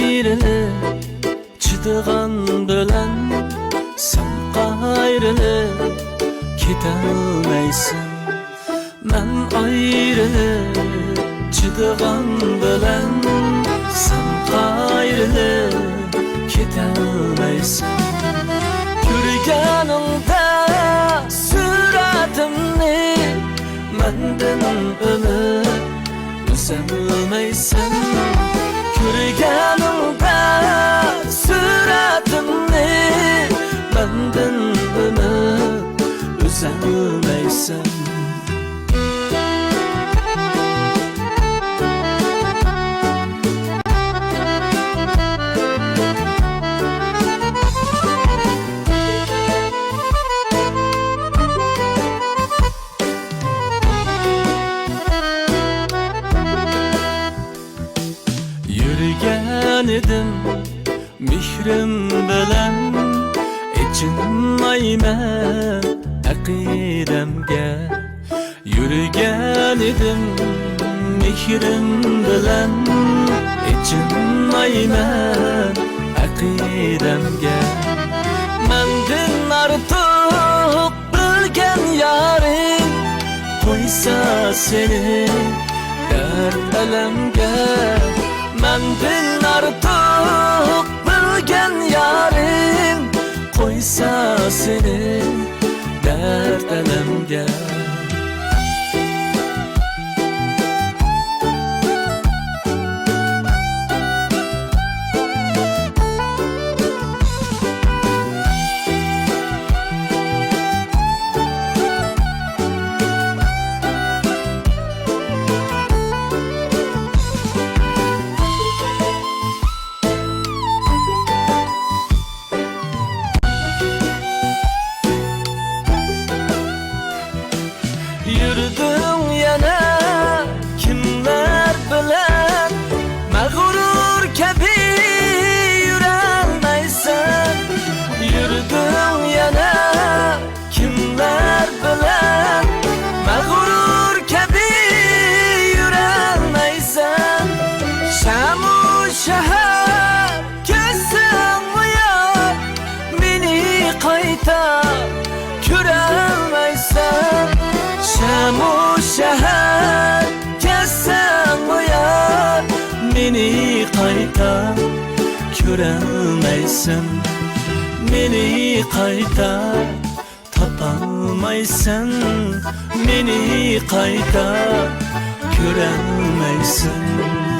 ayrılık çıdıgan bilen sen gayrılık ketelmeysin. Men ayrılık çıdıgan bilen sen gayrılık ketelmeysin. Yürgeningde suratımni menden ömür üzemeysin. Yürgeningde suratımni menden ömür üzemeysin. Yürgen edim mihrim bilen içinmayme akidemge. Yürgen edim mihrim bilen içinmayme akidemge. Mendin artık bilgen yarim koysa seni dert elemge. Mendin artık bilgen yarim koysa seni dert elemge. Yürüdüm yana kimler bilen mağrur kebi yürelmeysen. Yürüdüm yana kimler bilen mağrur kebi yürelmeysen. Şamu şehir kesin ya beni kayta körelmeysen. Şamu şehir kessen uyar meni kayta körelmeysen. Meni kayta tapalmaysan. Meni kayta körelmeysen.